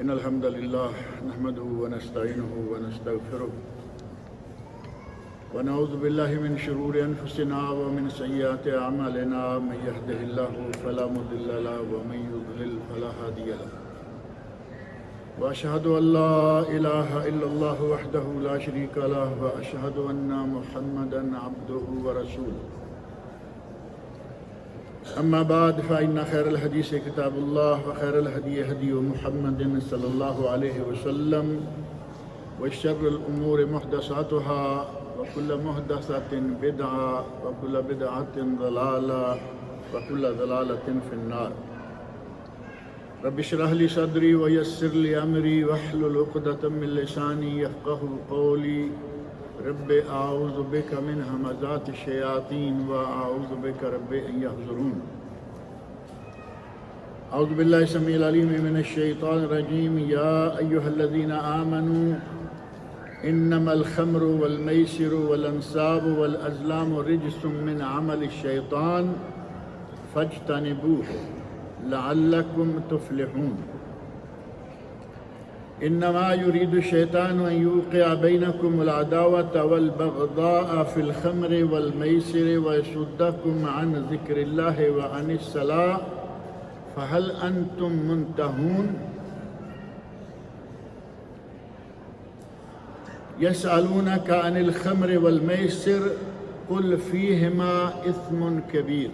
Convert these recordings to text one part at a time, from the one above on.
إن الحمد لله نحمده ونستعينه ونستغفره ونعوذ بالله من شرور أنفسنا ومن سيئات أعمالنا من يهده الله فلا مضل له ومن يضلل فلا هادي له وأشهد أن لا إله إلا الله وحده لا شريك له وأشهد أن محمدا عبده ورسوله أما بعد فإن خير الحديث كتاب الله وخير الهدي هدي محمد صلى الله عليه وسلم وشر الأمور محدثاتها وكل محدثة بدعة وكل بدعة ضلالة وكل ضلالة في النار رب اشرح لي صدري ويسر لي أمري واحلل عقدة من لساني يفقهوا قولي رب أعوذ بك من همزات الشياطين وأعوذ بك رب أن يحضرون أعوذ بالله السميع العليم من الشيطان الرجيم يا أيها الذين آمنوا إنما الخمر والميسر والأنصاب والأزلام رجس من عمل الشيطان فاجتنبوه لعلكم تفلحون إنما يريد الشيطان أن يوقع بينكم العداوة والبغضاء في الخمر والميسر ويصدكم عن ذكر الله وعن الصلاة فهل أنتم منتهون يسألونك عن الخمر والميسر قل فيهما إثم كبير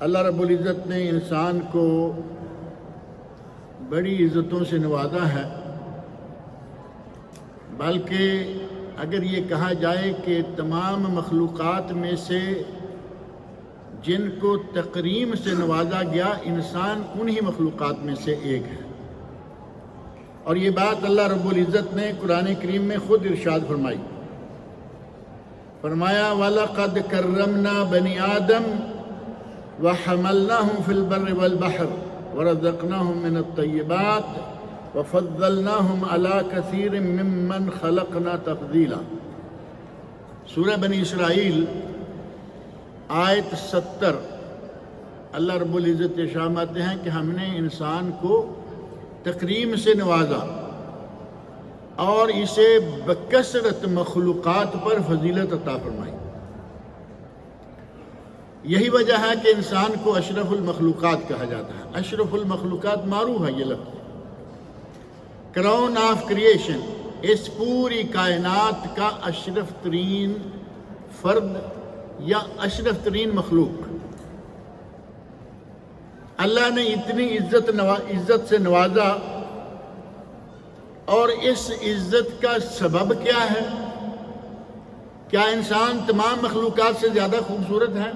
اللہ رب العزت نے انسان کو بڑی عزتوں سے نوازا ہے، بلکہ اگر یہ کہا جائے کہ تمام مخلوقات میں سے جن کو تکریم سے نوازا گیا، انسان انہی مخلوقات میں سے ایک ہے۔ اور یہ بات اللہ رب العزت نے قرآن کریم میں خود ارشاد فرمایا وَلَقَدْ كَرَّمْنَا بَنِي آدَمَ وَحَمَلْنَاهُمْ فِي الْبَرِّ وَالْبَحْرِ وَرَزَقْنَاهُم مِّنَ الطَّيِّبَاتِ وَفَضَّلْنَاهُمْ عَلَىٰ كَثِيرٍ مِّمَّنْ خَلَقْنَا تَفْضِيلًا۔ سورہ بنی اسرائیل آیت 70 اللہ رب العزت ارشاد ہیں کہ ہم نے انسان کو تکریم سے نوازا اور اسے بکثرت مخلوقات پر فضیلت عطا فرمائی۔ یہی وجہ ہے کہ انسان کو اشرف المخلوقات کہا جاتا ہے۔ اشرف المخلوقات معروف ہے یہ لفظ، کراؤن آف کریشن، اس پوری کائنات کا اشرف ترین فرد یا اشرف ترین مخلوق۔ اللہ نے اتنی عزت سے نوازا، اور اس عزت کا سبب کیا ہے؟ کیا انسان تمام مخلوقات سے زیادہ خوبصورت ہے؟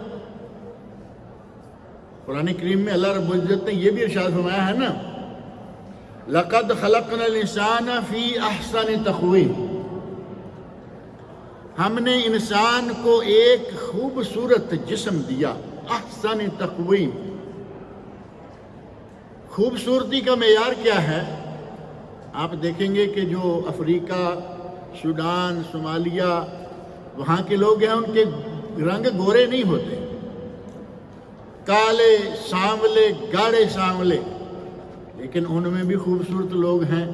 قرآن کریم میں اللہ رب العزت نے یہ بھی ارشاد فرمایا ہے نا، لَقَدْ خَلَقْنَا الْإِنسَانَ فِي أَحْسَنِ تَقْوِيمٍ، ہم نے انسان کو ایک خوبصورت جسم دیا۔ احسن تقویم، خوبصورتی کا معیار کیا ہے؟ آپ دیکھیں گے کہ جو افریقہ، سوڈان، صومالیہ وہاں کے لوگ ہیں، ان کے رنگ گورے نہیں ہوتے، کالے سانولے گاڑے سانولے، لیکن ان میں بھی خوبصورت لوگ ہیں۔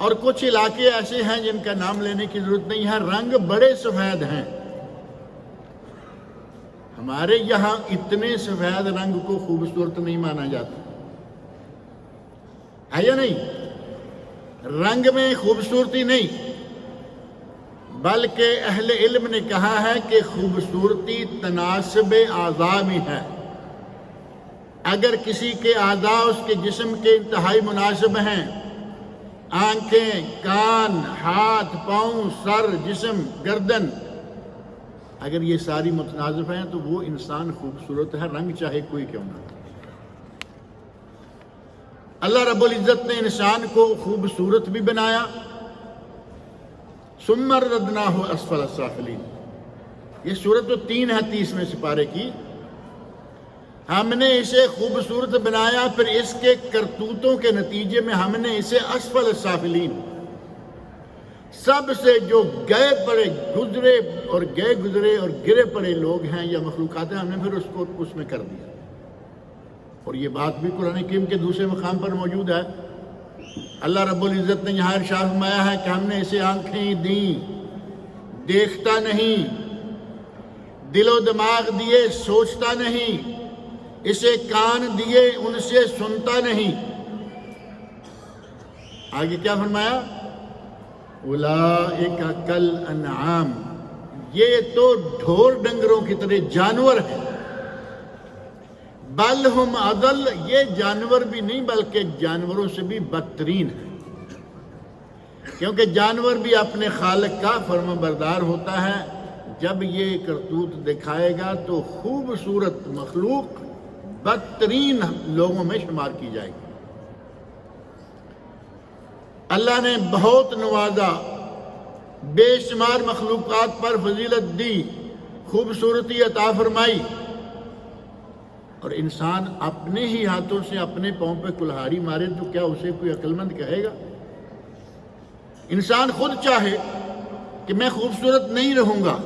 اور کچھ علاقے ایسے ہیں جن کا نام لینے کی ضرورت نہیں ہے، رنگ بڑے سفید ہیں۔ ہمارے یہاں اتنے سفید رنگ کو خوبصورت نہیں مانا جاتا ہے یا نہیں؟ رنگ میں خوبصورتی نہیں، بلکہ اہل علم نے کہا ہے کہ خوبصورتی تناسب اعضاء میں ہے۔ اگر کسی کے اعضاء اس کے جسم کے انتہائی مناسب ہیں، آنکھیں، کان، ہاتھ، پاؤں، سر، جسم، گردن، اگر یہ ساری متناسب ہیں تو وہ انسان خوبصورت ہے، رنگ چاہے کوئی کیوں نہ۔ اللہ رب العزت نے انسان کو خوبصورت بھی بنایا، ثم رددناہ اسفل السافلین، یہ سورۃ 3 ہے 30ویں سپارے کی۔ ہم نے اسے خوبصورت بنایا، پھر اس کے کرتوتوں کے نتیجے میں ہم نے اسے اسفل السافلین، سب سے جو گئے پڑے گزرے اور گرے پڑے لوگ ہیں یا مخلوقات ہیں، ہم نے پھر اس کو اس میں کر دیا۔ اور یہ بات بھی قرآن کریم کے دوسرے مقام پر موجود ہے۔ اللہ رب العزت نے یہاں ارشاد فرمایا ہے کہ ہم نے اسے آنکھیں دیں، دیکھتا نہیں، دل و دماغ دیے، سوچتا نہیں، اسے کان دیے، ان سے سنتا نہیں۔ آگے کیا فرمایا؟ اولئک کالانعام، یہ تو ڈھور ڈنگروں کی طرح جانور ہیں، بل ہم اضل، یہ جانور بھی نہیں بلکہ جانوروں سے بھی بدترین ہے، کیونکہ جانور بھی اپنے خالق کا فرما بردار ہوتا ہے۔ جب یہ کرتوت دکھائے گا تو خوبصورت مخلوق بدترین لوگوں میں شمار کی جائے گی۔ اللہ نے بہت نوازا، بے شمار مخلوقات پر فضیلت دی، خوبصورتی عطا فرمائی، اور انسان اپنے ہی ہاتھوں سے اپنے پاؤں پہ کلہاڑی مارے تو کیا اسے کوئی عقل مند کہے گا؟ انسان خود چاہے کہ میں خوبصورت نہیں رہوں گا،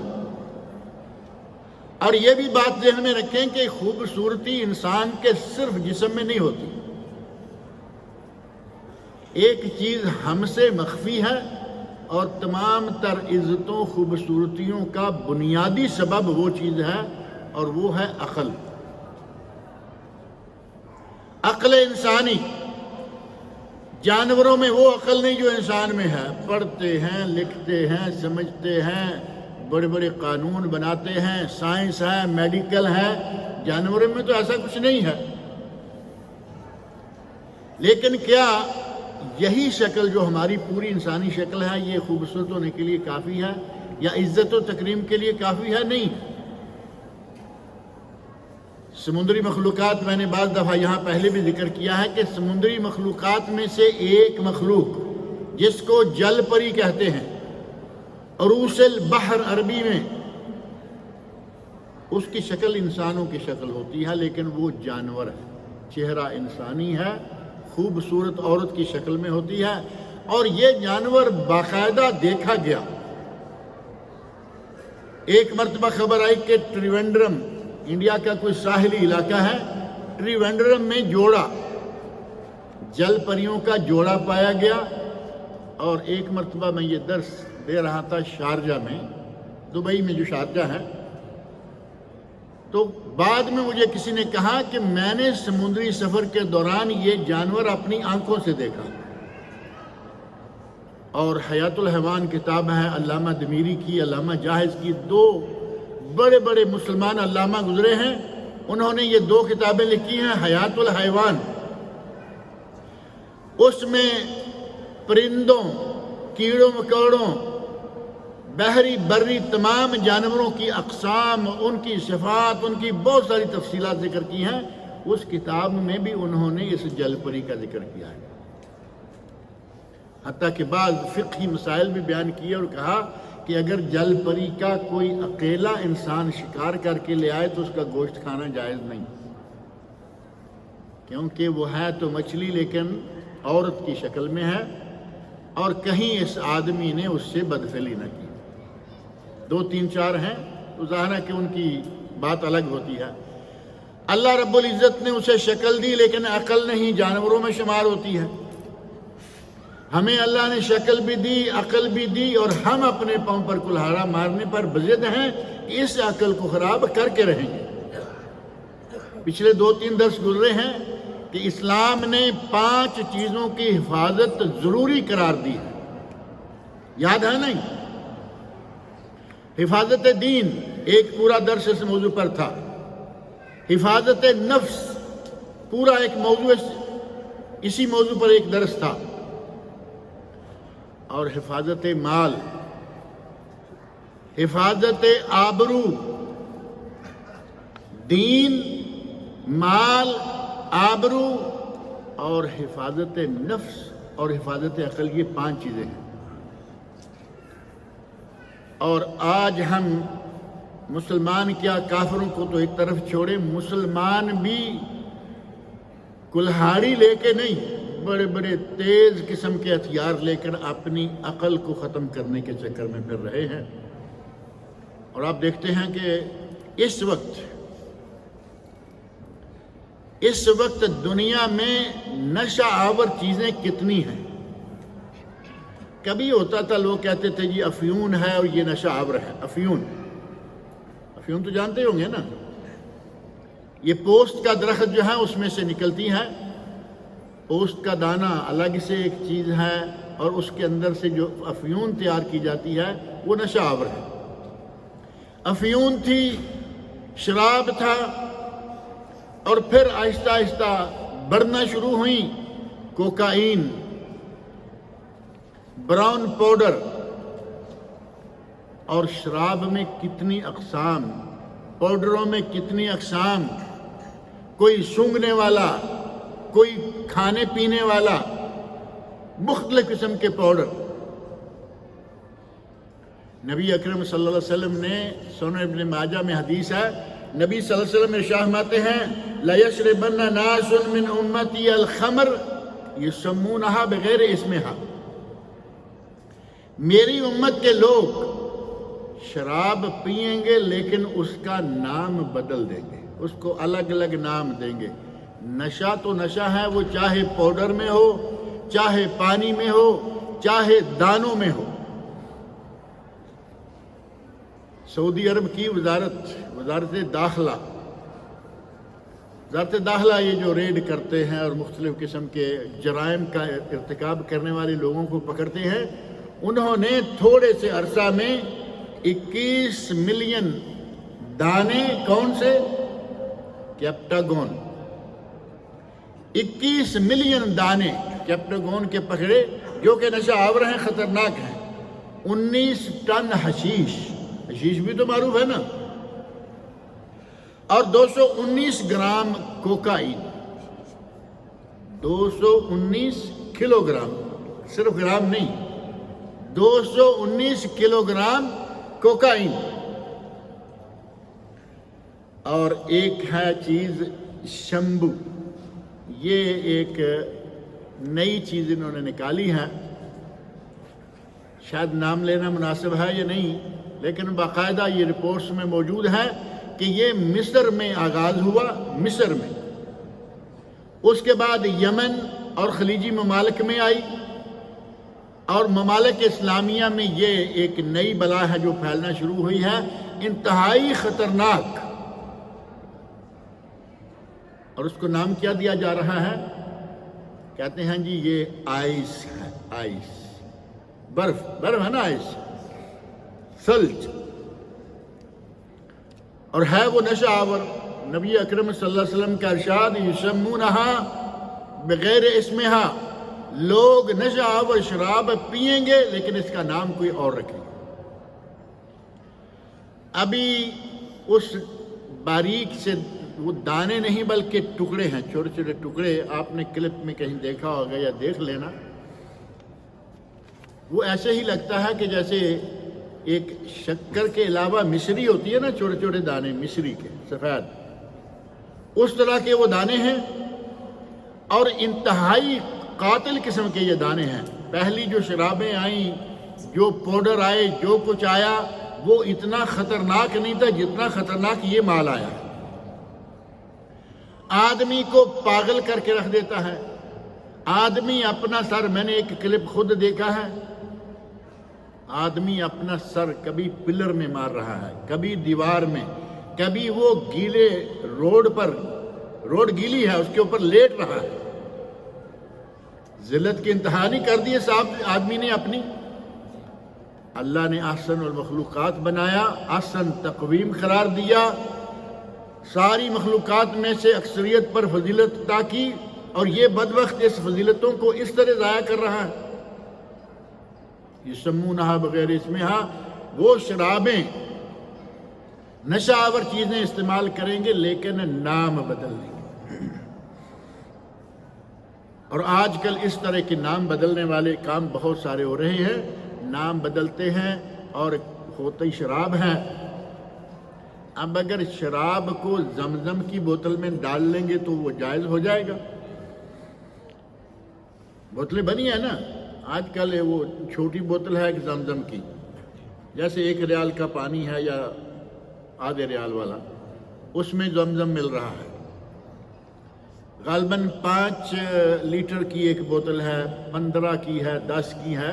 اور یہ بھی بات ذہن میں رکھیں کہ خوبصورتی انسان کے صرف جسم میں نہیں ہوتی، ایک چیز ہم سے مخفی ہے، اور تمام تر عزتوں خوبصورتیوں کا بنیادی سبب وہ چیز ہے، اور وہ ہے عقل۔ عقل انسانی، جانوروں میں وہ عقل نہیں جو انسان میں ہے۔ پڑھتے ہیں، لکھتے ہیں، سمجھتے ہیں، بڑے بڑے قانون بناتے ہیں، سائنس ہے، میڈیکل ہے، جانوروں میں تو ایسا کچھ نہیں ہے۔ لیکن کیا یہی شکل جو ہماری پوری انسانی شکل ہے یہ خوبصورت ہونے کے لیے کافی ہے، یا عزت و تکریم کے لیے کافی ہے؟ نہیں۔ سمندری مخلوقات، میں نے بعض دفعہ یہاں پہلے بھی ذکر کیا ہے کہ سمندری مخلوقات میں سے ایک مخلوق جس کو جل پری کہتے ہیں، عروس البحر عربی میں، اس کی شکل انسانوں کی شکل ہوتی ہے، لیکن وہ جانور ہے، چہرہ انسانی ہے، خوبصورت عورت کی شکل میں ہوتی ہے، اور یہ جانور باقاعدہ دیکھا گیا۔ ایک مرتبہ خبر آئی کہ ٹریونڈرم، انڈیا کا کوئی ساحلی علاقہ ہے، ٹریونڈرم میں جوڑا، جل پریوں کا جوڑا پایا گیا۔ اور ایک مرتبہ میں یہ درس دے رہا تھا شارجہ میں، دبئی میں جو شارجہ ہے، تو بعد میں مجھے کسی نے کہا کہ میں نے سمندری سفر کے دوران یہ جانور اپنی آنکھوں سے دیکھا۔ اور حیات الحیوان کتاب ہے علامہ دمیری کی، علامہ جاہز کی، دو بڑے بڑے مسلمان علامہ گزرے ہیں، انہوں نے یہ دو کتابیں لکھی ہیں۔ حیات الحیوان، اس میں پرندوں، کیڑوں مکوڑوں، بحری بری تمام جانوروں کی اقسام، ان کی صفات، ان کی بہت ساری تفصیلات ذکر کی ہیں۔ اس کتاب میں بھی انہوں نے اس جل پری کا ذکر کیا ہے، حتیٰ کہ بعض فقہی مسائل بھی بیان کیے اور کہا کہ اگر جل پری کا کوئی اکیلا انسان شکار کر کے لے آئے تو اس کا گوشت کھانا جائز نہیں، کیونکہ وہ ہے تو مچھلی لیکن عورت کی شکل میں ہے، اور کہیں اس آدمی نے اس سے بدفعلی نہ کی۔ دو تین چار ہیں تو ظاہر ہے کہ ان کی بات الگ ہوتی ہے۔ اللہ رب العزت نے اسے شکل دی لیکن عقل نہیں، جانوروں میں شمار ہوتی ہے۔ ہمیں اللہ نے شکل بھی دی، عقل بھی دی، اور ہم اپنے پاؤں پر کلہاڑا مارنے پر بضد ہیں، اس عقل کو خراب کر کے رہیں گے۔ پچھلے دو تین درس گزرے ہیں کہ اسلام نے 5 چیزوں کی حفاظت ضروری قرار دی ہے، یاد ہے نہیں؟ حفاظت دین ایک پورا درس اس موضوع پر تھا، حفاظت نفس پورا ایک موضوع اسی موضوع پر ایک درس تھا، اور حفاظت مال، حفاظت آبرو، دین، مال، آبرو اور حفاظت نفس اور حفاظت عقل، یہ 5 چیزیں ہیں۔ اور آج ہم مسلمان کیا، کافروں کو تو ایک طرف چھوڑے، مسلمان بھی کلہاڑی لے کے نہیں، بڑے بڑے تیز قسم کے ہتھیار لے کر اپنی عقل کو ختم کرنے کے چکر میں پھر رہے ہیں۔ اور آپ دیکھتے ہیں کہ اس وقت اس وقت دنیا میں نشہ آور چیزیں کتنی ہیں. کبھی ہوتا تھا لوگ کہتے تھے جی افیون ہے اور یہ نشہ آور ہے. افیون تو جانتے ہوں گے نا، یہ پوست کا درخت جو ہے اس میں سے نکلتی ہے. پوست کا دانہ الگ سے ایک چیز ہے اور اس کے اندر سے جو افیون تیار کی جاتی ہے وہ نشہ آور ہے. افیون تھی، شراب تھا، اور پھر آہستہ آہستہ بڑھنا شروع ہوئیں کوکائن، براؤن پاؤڈر. اور شراب میں کتنی اقسام، پاؤڈروں میں کتنی اقسام، کوئی سونگھنے والا، کوئی کھانے پینے والا، مختلف قسم کے پاؤڈر. نبی اکرم صلی اللہ علیہ وسلم نے سنن ابن ماجہ میں حدیث ہے، نبی صلی اللہ علیہ وسلم ارشاد فرماتے ہیں لَيَشْرِبَنَّ نَاسٌ مِّنْ أُمَّتِي الْخَمْرَ يُسَمُّونَهَا بِغَيْرِ اسْمِهَا. میری امت کے لوگ شراب پئیں گے لیکن اس کا نام بدل دیں گے، اس کو الگ الگ نام دیں گے. نشہ تو نشہ ہے، وہ چاہے پاؤڈر میں ہو، چاہے پانی میں ہو، چاہے دانوں میں ہو. سعودی عرب کی وزارت داخلہ یہ جو ریڈ کرتے ہیں اور مختلف قسم کے جرائم کا ارتکاب کرنے والے لوگوں کو پکڑتے ہیں، انہوں نے تھوڑے سے عرصہ میں 21 ملین دانے، کون سے؟ کیپٹاگون. 21 ملین دانے کیپٹاگون کے پکڑے جو کہ نشہ آور ہیں، خطرناک ہیں. 19 ٹن حشیش بھی تو معروف ہے نا، اور 219 گرام کوکائن. 219 کلو گرام، صرف گرام نہیں، 219 کلو گرام کوکائن. اور ایک ہے چیز شمبو، یہ ایک نئی چیز انہوں نے نکالی ہے، شاید نام لینا مناسب ہے یا نہیں، لیکن باقاعدہ یہ رپورٹس میں موجود ہے کہ یہ مصر میں آغاز ہوا، مصر میں، اس کے بعد یمن اور خلیجی ممالک میں آئی، اور ممالک اسلامیہ میں یہ ایک نئی بلا ہے جو پھیلنا شروع ہوئی ہے، انتہائی خطرناک. اور اس کو نام کیا دیا جا رہا ہے؟ کہتے ہیں جی یہ آئس ہے، آئس، برف ہے نا، آئس، ثلج. اور ہے وہ نشہ آور. نبی اکرم صلی اللہ علیہ وسلم کا ارشاد یسمونہا بغیر اسمہا، لوگ نشہ آور شراب پئیں گے لیکن اس کا نام کوئی اور رکھیں گے. ابھی اس باریک سے وہ دانے نہیں بلکہ ٹکڑے ہیں، چھوٹے چھوٹے ٹکڑے. آپ نے کلپ میں کہیں دیکھا ہوگا یا دیکھ لینا، وہ ایسے ہی لگتا ہے کہ جیسے ایک شکر کے علاوہ مشری ہوتی ہے نا، چھوٹے چھوٹے دانے مشری کے سفید، اس طرح کے وہ دانے ہیں. اور انتہائی قاتل قسم کے یہ دانے ہیں. پہلی جو شرابیں آئیں، جو پاؤڈر آئے، جو کچھ آیا، وہ اتنا خطرناک نہیں تھا جتنا خطرناک یہ مال آیا. آدمی کو پاگل کر کے رکھ دیتا ہے. آدمی اپنا سر، میں نے ایک کلپ خود دیکھا ہے، آدمی اپنا سر کبھی پلر میں مار رہا ہے، کبھی دیوار میں، کبھی وہ گیلے روڈ گیلی ہے اس کے اوپر لیٹ رہا ہے. ذلت کی انتہا نہیں کر دی صاحب آدمی نے اپنی. اللہ نے احسن المخلوقات بنایا، احسن تقویم قرار دیا، ساری مخلوقات میں سے اکثریت پر فضیلت عطا کی، اور یہ بدبخت اس فضیلتوں کو اس طرح ضائع کر رہا ہے. یسمونہا بغیر اسمہا، وہ شرابیں، نشہ آور چیزیں استعمال کریں گے لیکن نام بدل دیں گے. اور آج کل اس طرح کے نام بدلنے والے کام بہت سارے ہو رہے ہیں. نام بدلتے ہیں اور ہوتی شراب ہے. اب اگر شراب کو زمزم کی بوتل میں ڈال لیں گے تو وہ جائز ہو جائے گا. بوتلیں بنی ہیں نا آج کل، وہ چھوٹی بوتل ہے ایک زمزم کی، جیسے 1 ریال کا پانی ہے یا آدھے ریال والا، اس میں زمزم مل رہا ہے. غالباً 5 لیٹر کی ایک بوتل ہے، 15 کی ہے، 10 کی ہے۔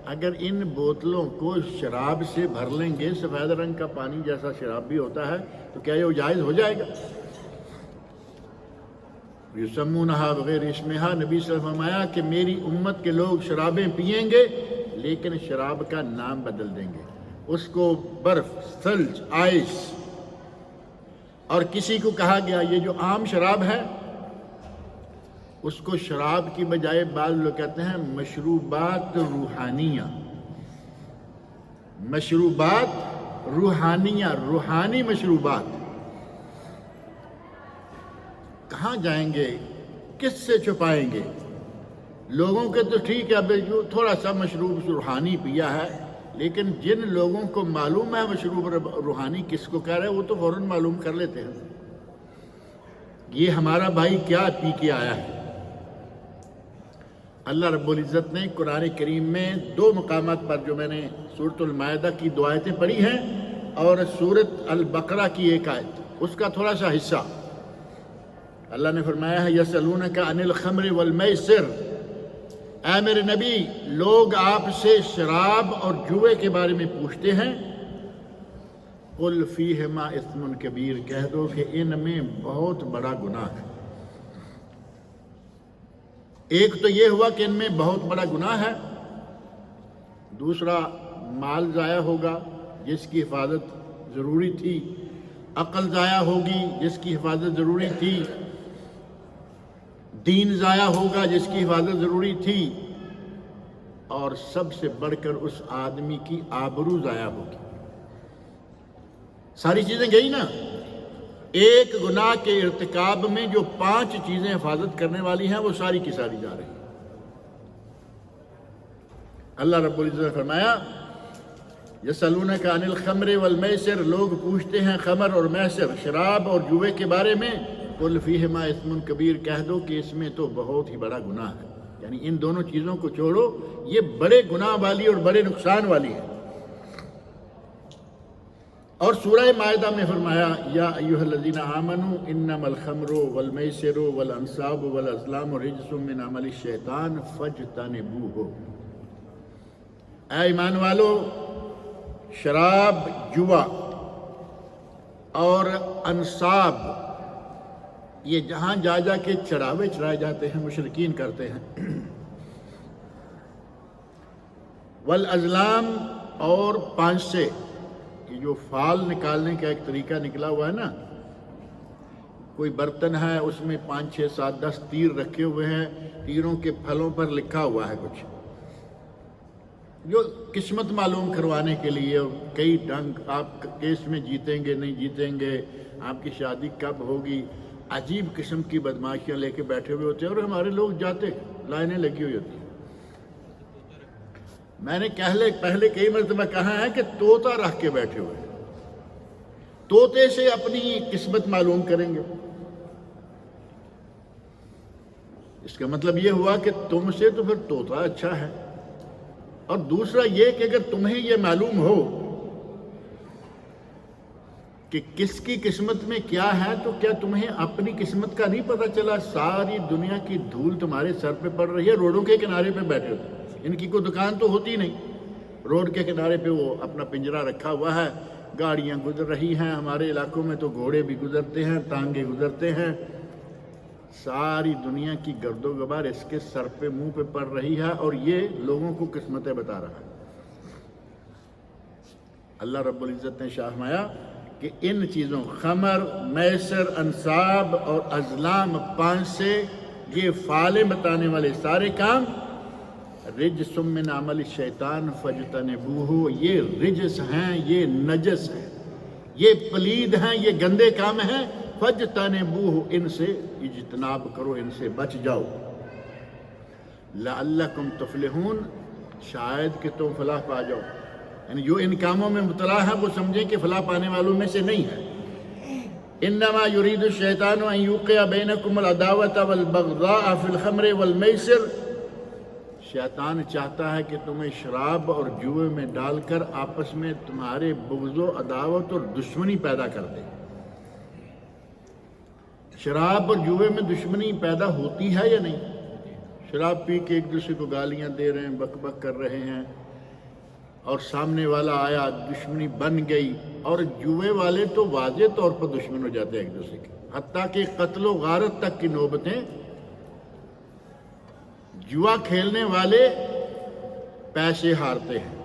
اگر ان بوتلوں کو شراب سے بھر لیں گے، سفید رنگ کا پانی جیسا شراب بھی ہوتا ہے، تو کیا یہ جائز ہو جائے گا؟ یسمونہا بغیر اسمہا، نبی صلی اللہ علیہ وسلم فرمایا کہ میری امت کے لوگ شرابیں پئیں گے لیکن شراب کا نام بدل دیں گے، اس کو برف، ثلج، آئس، اور کسی کو کہا گیا یہ جو عام شراب ہے اس کو شراب کی بجائے بعض لوگ کہتے ہیں مشروبات روحانیہ، مشروبات روحانیہ، روحانی مشروبات۔ کہاں جائیں گے؟ کس سے چھپائیں گے؟ لوگوں کے تو ٹھیک ہے، اب جو تھوڑا سا مشروب روحانی پیا ہے، لیکن جن لوگوں کو معلوم ہے مشروب روحانی کس کو کہہ رہے ہیں وہ تو فوراً معلوم کر لیتے ہیں یہ ہمارا بھائی کیا پی کے آیا ہے۔ اللہ رب العزت نے قرآن کریم میں 2 مقامات پر، جو میں نے سورۃ المائدہ کی 2 آیتیں پڑھی ہیں اور سورۃ البقرہ کی 1 آیت، اس کا تھوڑا سا حصہ، اللہ نے فرمایا ہے یسألونک عن الخمر والمیسر، اے میرے نبی لوگ آپ سے شراب اور جوئے کے بارے میں پوچھتے ہیں، قل فیہما اثم کبیر، کہہ دو کہ ان میں بہت بڑا گناہ ہے۔ ایک تو یہ ہوا کہ ان میں بہت بڑا گناہ ہے، دوسرا مال ضائع ہوگا جس کی حفاظت ضروری تھی، عقل ضائع ہوگی جس کی حفاظت ضروری تھی، دین ضائع ہوگا جس کی حفاظت ضروری تھی، اور سب سے بڑھ کر اس آدمی کی آبرو ضائع ہوگی۔ ساری چیزیں گئی نا۔ ایک گناہ کے ارتکاب میں جو 5 چیزیں حفاظت کرنے والی ہیں وہ ساری کی ساری جا رہی ہیں۔ اللہ رب العزت نے فرمایا یسألونک عن الخمر والمیسر، لوگ پوچھتے ہیں خمر اور میسر، شراب اور جوئے کے بارے میں، قل فیہما اثم کبیر، کہہ دو کہ اس میں تو بہت ہی بڑا گناہ ہے، یعنی ان دونوں چیزوں کو چھوڑو، یہ بڑے گناہ والی اور بڑے نقصان والی ہے۔ اور سورہ مائدہ میں فرمایا یا ایھا الذین آمنوا انما الخمر والمیسر والانصاب والازلام رجس من عمل الشیطان فاجتنبوہ، اے ایمان والو شراب، جوا اور انصاب، یہ جہاں جا جا کے چڑھاوے چڑھائے جاتے ہیں مشرکین کرتے ہیں، والازلام اور پانسے، یہ جو فال نکالنے کا ایک طریقہ نکلا ہوا ہے نا، کوئی برتن ہے اس میں 5 6 7 10 تیر رکھے ہوئے ہیں، تیروں کے پھلوں پر لکھا ہوا ہے کچھ، جو قسمت معلوم کروانے کے لیے، کئی ڈنگ، آپ کیس میں جیتیں گے نہیں جیتیں گے، آپ کی شادی کب ہوگی، عجیب قسم کی بدماشیاں لے کے بیٹھے ہوئے ہوتے ہیں، اور ہمارے لوگ جاتے، لائنیں لگی ہوئی ہوتی ہیں۔ میں نے پہلے کئی مرتبہ کہا ہے کہ طوطا رکھ کے بیٹھے ہوئے، طوطے سے اپنی قسمت معلوم کریں گے، اس کا مطلب یہ ہوا کہ تم سے تو پھر طوطا اچھا ہے۔ اور دوسرا یہ کہ اگر تمہیں یہ معلوم ہو کہ کس کی قسمت میں کیا ہے، تو کیا تمہیں اپنی قسمت کا نہیں پتہ چلا؟ ساری دنیا کی دھول تمہارے سر پہ پڑ رہی ہے، روڈوں کے کنارے پہ بیٹھے ہوتے، ان کی کوئی دکان تو ہوتی نہیں، روڈ کے کنارے پہ وہ اپنا پنجرا رکھا ہوا ہے، گاڑیاں گزر رہی ہیں، ہمارے علاقوں میں تو گھوڑے بھی گزرتے ہیں، ٹانگے گزرتے ہیں، ساری دنیا کی گرد و غبار اس کے سر پہ، منہ پہ پڑ رہی ہے، اور یہ لوگوں کو قسمتیں بتا رہا ہے۔ اللہ رب العزت نے فرمایا کہ ان چیزوں، خمر، میسر، انصاب اور ازلام، 5 سے یہ فالیں بتانے والے سارے کام، رجس من عمل الشیطان فاجتنبوہ، یہ رجس ہیں، یہ نجس ہیں، یہ پلید ہیں، یہ گندے کام ہیں، فاجتنبوہ، ان سے اجتناب کرو، ان سے بچ جاؤ، لعلکم تفلحون، شاید کہ تم فلاح پا جاؤ، یعنی جو ان کاموں میں مبتلا ہے وہ سمجھیں کہ فلاح پانے والوں میں سے نہیں ہے۔ انما یرید الشیطان ان یوقع بینکم العداوۃ والبغضاء فی الخمر والمیسر، شیطان چاہتا ہے کہ تمہیں شراب اور جوئے میں ڈال کر آپس میں تمہارے بغض و عداوت اور دشمنی پیدا کر دے۔ شراب اور جوئے میں دشمنی پیدا ہوتی ہے یا نہیں؟ شراب پی کے ایک دوسرے کو گالیاں دے رہے ہیں، بک بک کر رہے ہیں، اور سامنے والا آیا، دشمنی بن گئی. اور جوئے والے تو واضح طور پر دشمن ہو جاتے ہیں ایک دوسرے کے، حتیٰ کہ قتل و غارت تک کی نوبتیں. جوا کھیلنے والے پیسے ہارتے ہیں،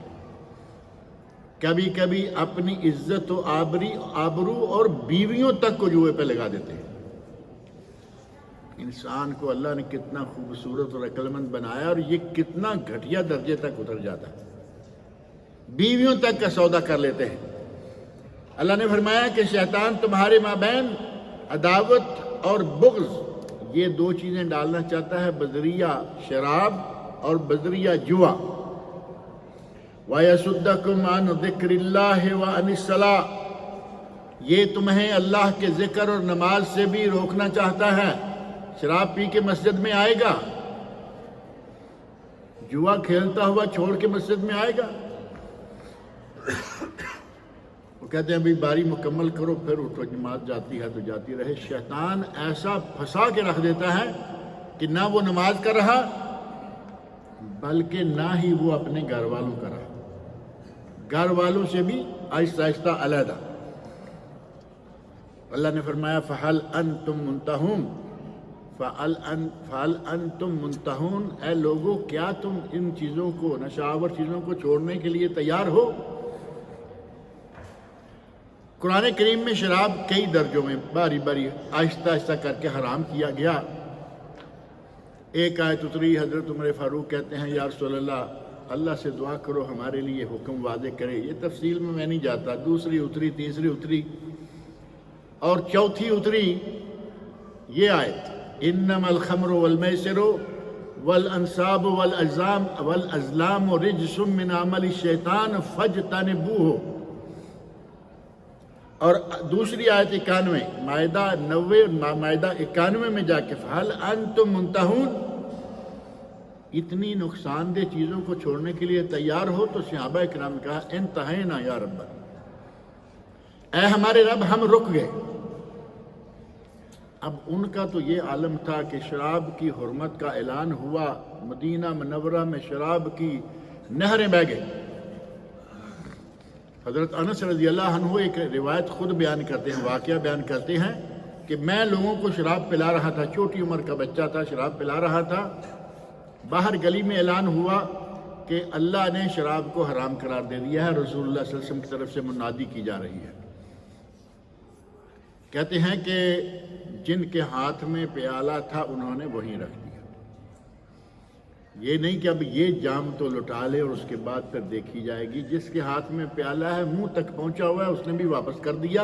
کبھی کبھی اپنی عزت و آبرو اور بیویوں تک کو جوئے پہ لگا دیتے ہیں. انسان کو اللہ نے کتنا خوبصورت اور عقل مند بنایا، اور یہ کتنا گھٹیا درجے تک اتر جاتا ہے، بیویوں تک کا سودا کر لیتے ہیں. اللہ نے فرمایا کہ شیطان تمہارے مابین عداوت اور بغض، یہ دو چیزیں ڈالنا چاہتا ہے، بذریعہ شراب اور بذریعہ جوا. وَيَسُدَّكُمْ عَنْ ذِكْرِ اللَّهِ وَعَنِ الصَّلَاةِ، یہ تمہیں اللہ کے ذکر اور نماز سے بھی روکنا چاہتا ہے. شراب پی کے مسجد میں آئے گا، جوا کھیلتا ہوا چھوڑ کے مسجد میں آئے گا. وہ کہتے ہیں ابھی باری مکمل کرو پھر اٹھو، جماعت جاتی ہے تو جاتی رہے. شیطان ایسا پھنسا کے رکھ دیتا ہے کہ نہ وہ نماز کر رہا، بلکہ نہ ہی وہ اپنے گھر والوں کا رہا، گھر والوں سے بھی آہستہ آہستہ علیحدہ. اللہ نے فرمایا فَهَلْ أَنْتُمْ مُنْتَهُونَ، فَهَلْ أَنْتُمْ مُنْتَهُونَ، اے لوگو کیا تم ان چیزوں کو، نشاور چیزوں کو چھوڑنے کے لیے تیار ہو؟ قرآن کریم میں شراب کئی درجوں میں باری باری آہستہ آہستہ کر کے حرام کیا گیا. ایک آیت اتری، حضرت عمر فاروق کہتے ہیں یا رسول اللہ سے دعا کرو ہمارے لیے حکم واضح کرے. یہ تفصیل میں نہیں جاتا. دوسری اتری، تیسری اتری، اور چوتھی اتری یہ آیت انما الخمر والمیسر والانصاب والازلام رجس من عمل الشیطان فاجتنبوہ. اور دوسری آیت 91 مائدہ 90 مائدہ 91 میں جا کے فَهَلْ أَنْتُمْ مُنْتَهُونَ، اتنی نقصان دہ چیزوں کو چھوڑنے کے لیے تیار ہو؟ تو صحابہ کرام نے کہا انتہینا یا رب، اے ہمارے رب ہم رک گئے. اب ان کا تو یہ عالم تھا کہ شراب کی حرمت کا اعلان ہوا، مدینہ منورہ میں شراب کی نہریں بہہ گئی. حضرت انس رضی اللہ عنہ ایک روایت خود بیان کرتے ہیں، واقعہ بیان کرتے ہیں کہ میں لوگوں کو شراب پلا رہا تھا، چھوٹی عمر کا بچہ تھا، شراب پلا رہا تھا. باہر گلی میں اعلان ہوا کہ اللہ نے شراب کو حرام قرار دے دیا ہے، رسول اللہ صلی اللہ علیہ وسلم کی طرف سے منادی کی جا رہی ہے. کہتے ہیں کہ جن کے ہاتھ میں پیالہ تھا انہوں نے وہیں رکھ دیا. یہ نہیں کہ اب یہ جام تو لٹا لے اور اس کے بعد پھر دیکھی جائے گی. جس کے ہاتھ میں پیالہ ہے منہ تک پہنچا ہوا ہے اس نے بھی واپس کر دیا،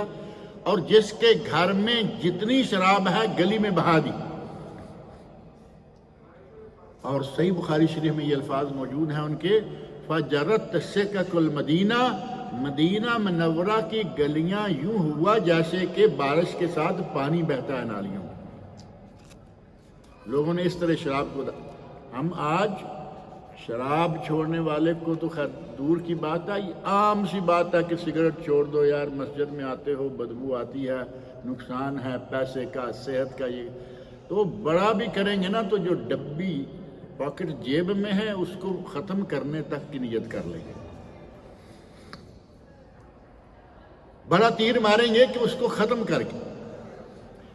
اور جس کے گھر میں جتنی شراب ہے گلی میں بہا دی. اور صحیح بخاری شریف میں یہ الفاظ موجود ہیں ان کے فَجَرَتْ سِكَكُ الْمَدِينَةِ، مدینہ منورہ کی گلیاں یوں ہوا جیسے کہ بارش کے ساتھ پانی بہتا ہے نالیوں میں. لوگوں نے اس طرح شراب کو ہم آج شراب چھوڑنے والے کو تو خیر دور کی بات ہے، عام سی بات ہے کہ سگریٹ چھوڑ دو یار، مسجد میں آتے ہو بدبو آتی ہے، نقصان ہے پیسے کا، صحت کا. یہ تو بڑا بھی کریں گے نا تو جو ڈبی پاکٹ جیب میں ہے اس کو ختم کرنے تک کی نیت کر لیں گے. بڑا تیر ماریں گے کہ اس کو ختم کر کے،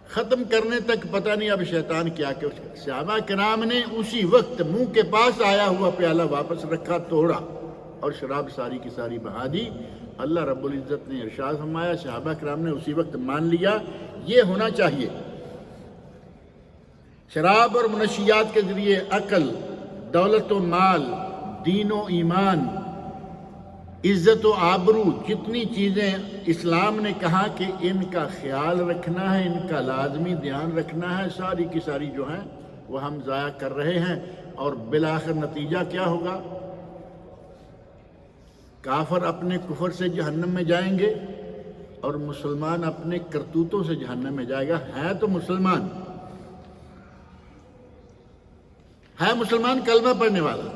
ختم کرنے تک پتہ نہیں اب شیطان کیا کہ صحابہ کرام نے اسی وقت منہ کے پاس آیا ہوا پیالہ واپس رکھا، توڑا اور شراب ساری کی ساری بہا دی. اللہ رب العزت نے ارشاد فرمایا، صحابہ کرام نے اسی وقت مان لیا. یہ ہونا چاہیے. شراب اور منشیات کے ذریعے عقل، دولت و مال، دین و ایمان، عزت و آبرو، جتنی چیزیں اسلام نے کہا کہ ان کا خیال رکھنا ہے، ان کا لازمی دھیان رکھنا ہے، ساری کی ساری جو ہیں وہ ہم ضائع کر رہے ہیں. اور بالآخر نتیجہ کیا ہوگا؟ کافر اپنے کفر سے جہنم میں جائیں گے اور مسلمان اپنے کرتوتوں سے جہنم میں جائے گا. ہے تو مسلمان، ہے مسلمان کلمہ پڑھنے والا،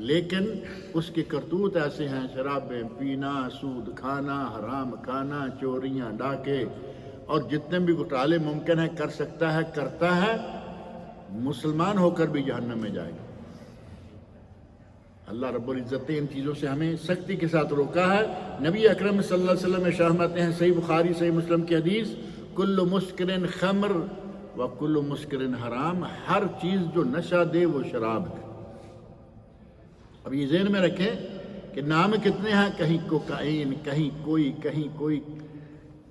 لیکن اس کے کرتوت ایسے ہیں، شرابیں پینا، سود کھانا، حرام کھانا، چوریاں، ڈاکے، اور جتنے بھی گھٹالے ممکن ہے کر سکتا ہے کرتا ہے، مسلمان ہو کر بھی جہنم میں جائے گا۔ اللہ رب العزت نے ان چیزوں سے ہمیں سختی کے ساتھ روکا ہے۔ نبی اکرم صلی اللہ علیہ وسلم ارشاد فرماتے ہیں، صحیح بخاری صحیح مسلم کی حدیث، کل مسکر خمر و کل مسکر حرام، ہر چیز جو نشہ دے وہ شراب ہے۔ اب یہ ذہن میں رکھیں کہ نام کتنے ہیں، کہیں کوکائن، کہیں کوئی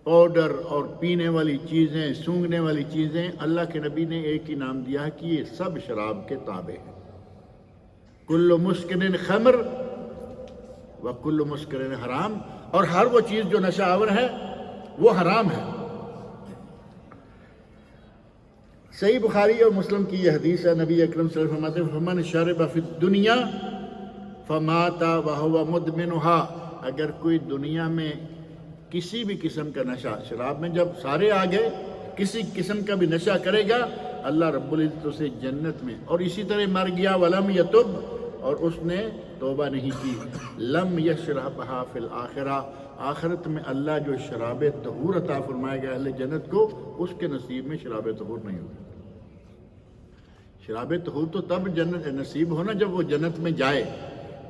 پاؤڈر اور پینے والی چیزیں، سونگھنے والی چیزیں، اللہ کے نبی نے ایک ہی نام دیا ہے کہ یہ سب شراب کے تابع ہیں۔ کل مسکر خمر و کل مسکر حرام، اور ہر وہ چیز جو نشہ آور ہے وہ حرام ہے۔ صحیح بخاری اور مسلم کی یہ حدیث ہے، نبی اکرم صلی اللہ علیہ وسلم فرماتے ہیں، فمن شرب فی الدنیا فمات وہو مدمنھا، اگر کوئی دنیا میں کسی بھی قسم کا نشہ، شراب میں جب سارے آ گئے، کسی قسم کا بھی نشہ کرے گا، اللہ رب العزت اسے جنت میں، اور اسی طرح مر گیا ولم یتب، اور اس نے توبہ نہیں کی، لم یشربھا فی الآخرہ، آخرت میں اللہ جو شراب طہور عطا فرمائے گا اہل جنت کو، اس کے نصیب میں شراب طہور نہیں ہوگا۔ شراب طہور تو تب جنت نصیب ہونا جب وہ جنت میں جائے،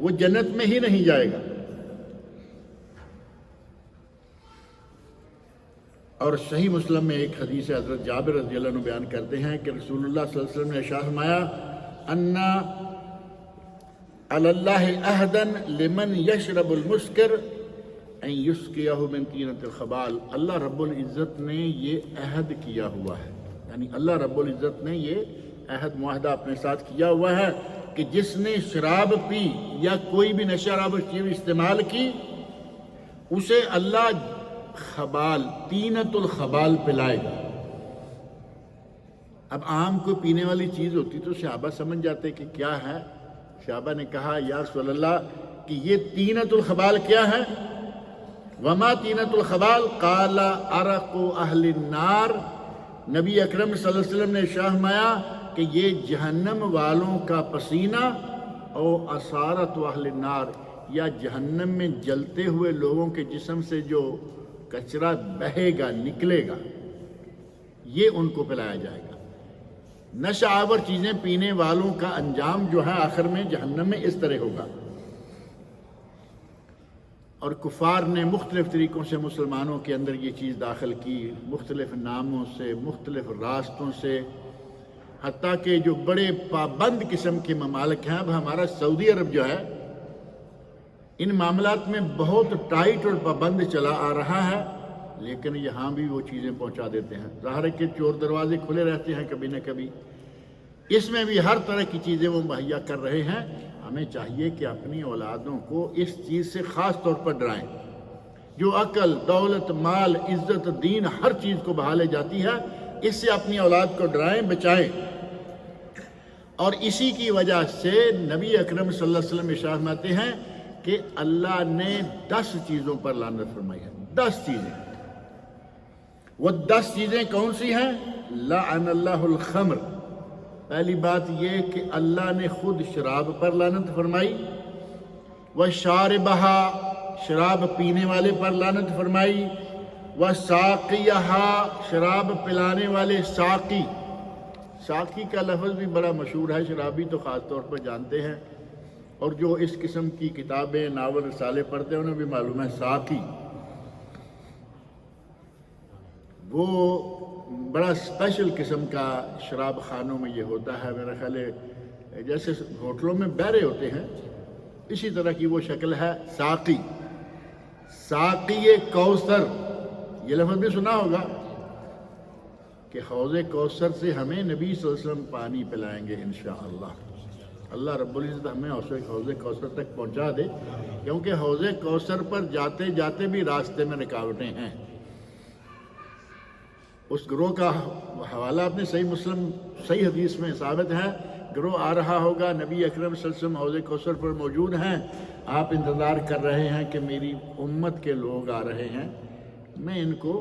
وہ جنت میں ہی نہیں جائے گا۔ اور صحیح مسلم میں ایک حدیث حضرت جابر رضی اللہ عنہ بیان کرتے ہیں کہ رسول اللہ صلی اللہ علیہ وسلم نے ارشاد فرمایا، انا علی اللہ عہدا لمن یشرب المسکر ان یسقیہ من طینۃ الخبال، اللہ رب العزت نے یہ عہد کیا ہوا ہے، یعنی اللہ رب العزت نے یہ عہد معاہدہ اپنے ساتھ کیا ہوا ہے کہ جس نے شراب پی یا کوئی بھی نشہ آور چیز استعمال کی، اسے اللہ خبال، طینۃ الخبال پلائے گا۔ اب عام کوئی پینے والی چیز ہوتی تو صحابہ سمجھ جاتے کہ کیا ہے، صحابہ نے کہا یا رسول اللہ کہ یہ طینۃ الخبال کیا ہے؟ وما طینۃ الخبال؟ قال عرق اہل النار، نبی اکرم صلی اللہ علیہ وسلم نے ارشاد فرمایا کہ یہ جہنم والوں کا پسینہ، او اثارت اہل النار، یا جہنم میں جلتے ہوئے لوگوں کے جسم سے جو کچرا بہے گا، نکلے گا، یہ ان کو پلایا جائے گا۔ نشہ آور چیزیں پینے والوں کا انجام جو ہے آخر میں جہنم میں اس طرح ہوگا۔ اور کفار نے مختلف طریقوں سے مسلمانوں کے اندر یہ چیز داخل کی، مختلف ناموں سے، مختلف راستوں سے، حتیٰ کہ جو بڑے پابند قسم کے ممالک ہیں، اب ہمارا سعودی عرب جو ہے ان معاملات میں بہت ٹائٹ اور پابند چلا آ رہا ہے، لیکن یہاں بھی وہ چیزیں پہنچا دیتے ہیں۔ ظاہر ہے کہ چور دروازے کھلے رہتے ہیں کبھی نہ کبھی، اس میں بھی ہر طرح کی چیزیں وہ مہیا کر رہے ہیں۔ ہمیں چاہیے کہ اپنی اولادوں کو اس چیز سے خاص طور پر ڈرائیں، جو عقل، دولت، مال، عزت، دین، ہر چیز کو بہا لے جاتی ہے، اس سے اپنی اولاد کو ڈرائیں، بچائیں۔ اور اسی کی وجہ سے نبی اکرم صلی اللہ علیہ وسلم ارشاد فرماتے ہیں کہ اللہ نے 10 چیزوں پر لعنت فرمائی ہے، 10 چیزیں۔ وہ 10 چیزیں کون سی ہیں؟ لعن اللہ الخمر، پہلی بات یہ کہ اللہ نے خود شراب پر لعنت فرمائی، وشاربہا، شراب پینے والے پر لعنت فرمائی، وساقیہا، شراب پلانے والے، ساقی، ساقی کا لفظ بھی بڑا مشہور ہے، شرابی تو خاص طور پر جانتے ہیں، اور جو اس قسم کی کتابیں، ناول، رسالے پڑھتے ہیں انہیں بھی معلوم ہے ساقی وہ بڑا اسپیشل قسم کا شراب خانوں میں یہ ہوتا ہے، میرا خیال ہے جیسے ہوٹلوں میں بہرے ہوتے ہیں اسی طرح کی وہ شکل ہے ساقی۔ ساقی کوثر، یہ لفظ بھی سنا ہوگا کہ حوض کوثر سے ہمیں نبی صلی اللہ علیہ وسلم پانی پلائیں گے انشاءاللہ۔ اللہ رب العزت ہمیں حوض کوثر تک پہنچا دے، کیونکہ حوض کوثر پر جاتے جاتے بھی راستے میں رکاوٹیں ہیں۔ اس گروہ کا حوالہ اپنے صحیح مسلم صحیح حدیث میں ثابت ہے، گروہ آ رہا ہوگا، نبی اکرم صلی اللہ علیہ وسلم حوض کوثر پر موجود ہیں، آپ انتظار کر رہے ہیں کہ میری امت کے لوگ آ رہے ہیں، میں ان کو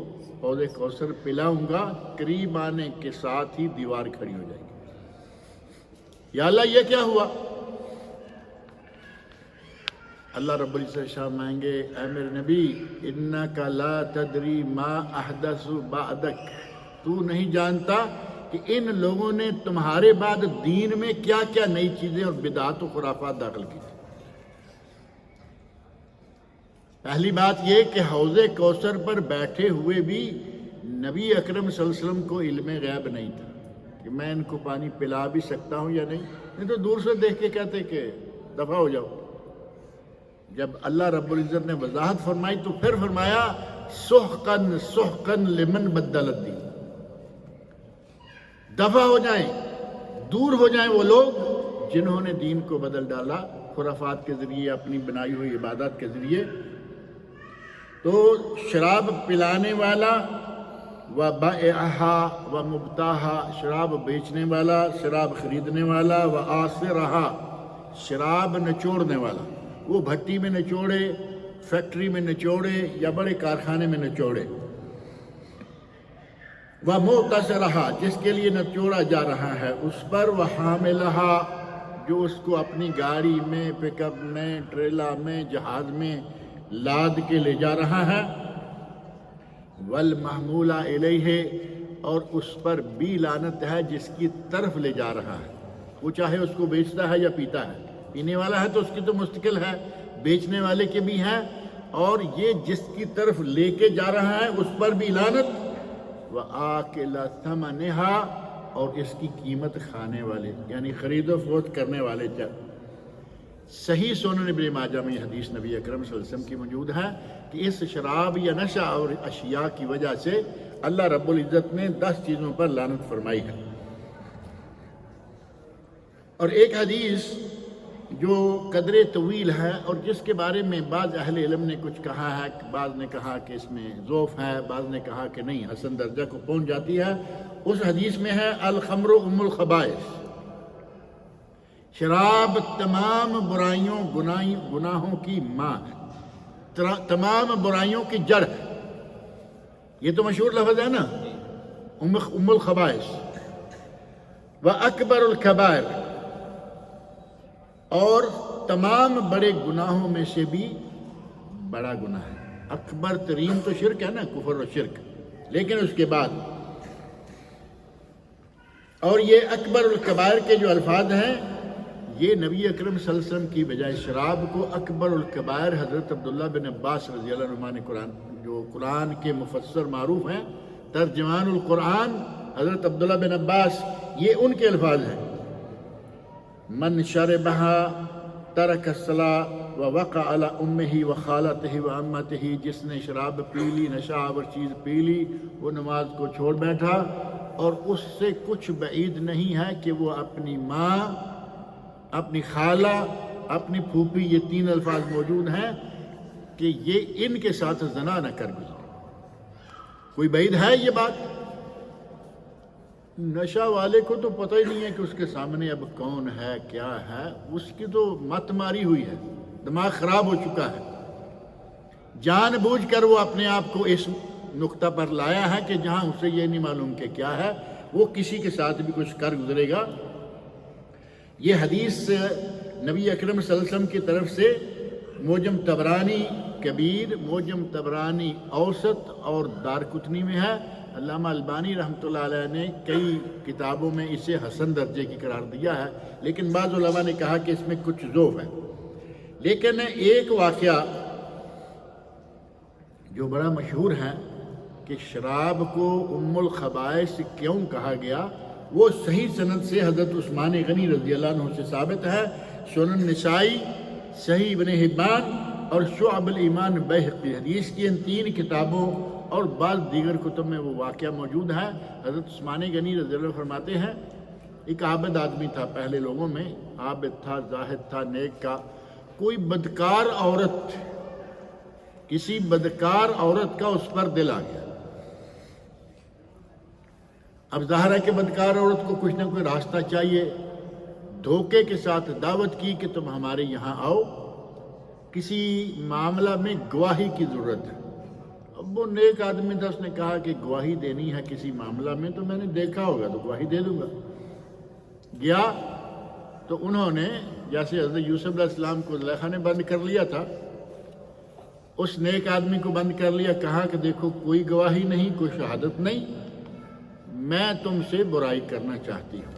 حوض کوثر پلاؤں گا، قریب آنے کے ساتھ ہی دیوار کھڑی ہو جائے گی۔ یا اللہ یہ کیا ہوا؟ اللہ رب العزت فرمائیں گے اے میرے نبی انک لا تدری ما احدث بعدک، تو نہیں جانتا کہ ان لوگوں نے تمہارے بعد دین میں کیا کیا نئی چیزیں اور بدعات و خرافات داخل کی تھی۔ پہلی بات یہ کہ حوض کوثر پر بیٹھے ہوئے بھی نبی اکرم صلی اللہ علیہ وسلم کو علم غیب نہیں تھا کہ میں ان کو پانی پلا بھی سکتا ہوں یا نہیں تو دور سے دیکھ کے کہتے کہ دفع ہو جاؤ۔ جب اللہ رب العزت نے وضاحت فرمائی تو پھر فرمایا سحقن سحقن لمن بدل الدین، دفع ہو جائیں، دور ہو جائیں وہ لوگ جنہوں نے دین کو بدل ڈالا خرافات کے ذریعے، اپنی بنائی ہوئی عبادات کے ذریعے۔ تو شراب پلانے والا و بائعہا و مبتاہا، شراب بیچنے والا، شراب خریدنے والا، و آصرہا، شراب نچوڑنے والا، وہ بھٹی میں نچوڑے، فیکٹری میں نچوڑے یا بڑے کارخانے میں نچوڑے، و مؤتصرہا، جس کے لیے نچوڑا جا رہا ہے اس پر، و حاملہا، جو اس کو اپنی گاڑی میں، پک اپ میں، ٹریلا میں، جہاز میں لاد کے لے جا رہا ہے، والمحمولہ الیہ، اور اس پر بھی لعنت ہے جس کی طرف لے جا رہا ہے، وہ چاہے اس کو بیچتا ہے یا پیتا ہے، پینے والا ہے تو اس کی تو مستقل ہے، بیچنے والے کے بھی ہے، اور یہ جس کی طرف لے کے جا رہا ہے اس پر بھی لعنت، وآکل ثمنہا، اور اس کی قیمت کھانے والے یعنی خرید و فروخت کرنے والے۔ صحیح سنن ابن ماجہ میں حدیث نبی اکرم صلی اللہ علیہ وسلم کی موجود ہے کہ اس شراب یا نشہ اور اشیاء کی وجہ سے اللہ رب العزت نے 10 چیزوں پر لعنت فرمائی ہے۔ اور ایک حدیث جو قدر طویل ہے اور جس کے بارے میں بعض اہل علم نے کچھ کہا ہے، بعض نے کہا کہ اس میں ضعف ہے، بعض نے کہا کہ نہیں حسن درجہ کو پہنچ جاتی ہے، اس حدیث میں ہے الخمر ام الخبائث، شراب تمام برائیوں گناہوں کی ماں ہے، تمام برائیوں کی جڑ ہے۔ یہ تو مشہور لفظ ہے نا، ام الخبائث، وَأَكْبَرُ الْكَبَائِرِ، اور تمام بڑے گناہوں میں سے بھی بڑا گناہ ہے۔ اکبر ترین تو شرک ہے نا، کفر و شرک، لیکن اس کے بعد اور یہ اکبر الکبائر کے جو الفاظ ہیں یہ نبی اکرم صلی اللہ علیہ وسلم کی بجائے شراب کو اکبر الکبائر حضرت عبداللہ بن عباس رضی اللہ عنہ نے قرآن کے مفسر معروف ہیں، ترجمان القرآن حضرت عبداللہ بن عباس، یہ ان کے الفاظ ہیں، من شربہا ترک الصلاۃ ووقع علی امہ وخالتہ وعمتہ، جس نے شراب پی لی، نشہ آور چیز پی لی، وہ نماز کو چھوڑ بیٹھا، اور اس سے کچھ بعید نہیں ہے کہ وہ اپنی ماں، اپنی خالہ، اپنی پھوپھی، یہ 3 الفاظ موجود ہیں کہ یہ ان کے ساتھ زنا نہ کر گزرے۔ کوئی بعید ہے یہ بات؟ نشہ والے کو تو پتہ ہی نہیں ہے کہ اس کے سامنے اب کون ہے کیا ہے، اس کی تو مت ماری ہوئی ہے، دماغ خراب ہو چکا ہے، جان بوجھ کر وہ اپنے آپ کو اس نقطہ پر لایا ہے کہ جہاں اسے یہ نہیں معلوم کہ کیا ہے، وہ کسی کے ساتھ بھی کچھ کر گزرے گا۔ یہ حدیث نبی اکرم صلی اللہ علیہ وسلم کی طرف سے معجم طبرانی کبیر، معجم طبرانی اوسط اور دارقطنی میں ہے۔ علامہ البانی رحمۃ اللہ علیہ نے کئی کتابوں میں اسے حسن درجے کی قرار دیا ہے، لیکن بعض علماء نے کہا کہ اس میں کچھ ضعف ہے۔ لیکن ایک واقعہ جو بڑا مشہور ہے کہ شراب کو ام الخبائث کیوں کہا گیا، وہ صحیح سند سے حضرت عثمان غنی رضی اللہ عنہ سے ثابت ہے، سنن نسائی، صحیح ابن حبان اور شعب الایمان بیہقی، حدیث کی ان 3 کتابوں اور بعض دیگر کتب میں وہ واقعہ موجود ہے۔ حضرت عثمان غنی رضی اللہ عنہ فرماتے ہیں ایک عابد آدمی تھا، پہلے لوگوں میں عابد تھا، زاہد تھا، نیک کا، کوئی بدکار عورت، کسی بدکار عورت کا اس پر دل آ گیا۔ اب ظاہر ہے کہ بدکار عورت کو کچھ نہ کوئی راستہ چاہیے، دھوکے کے ساتھ دعوت کی کہ تم ہمارے یہاں آؤ، کسی معاملہ میں گواہی کی ضرورت ہے۔ اب وہ نیک آدمی تھا، اس نے کہا کہ گواہی دینی ہے کسی معاملہ میں تو میں نے دیکھا ہوگا تو گواہی دے دوں گا۔ گیا تو انہوں نے جیسے حضرت یوسف علیہ السلام کو زلیخا نے بند کر لیا تھا، اس نیک آدمی کو بند کر لیا، کہا کہ دیکھو کوئی گواہی نہیں، کوئی شہادت نہیں، میں تم سے برائی کرنا چاہتی ہوں،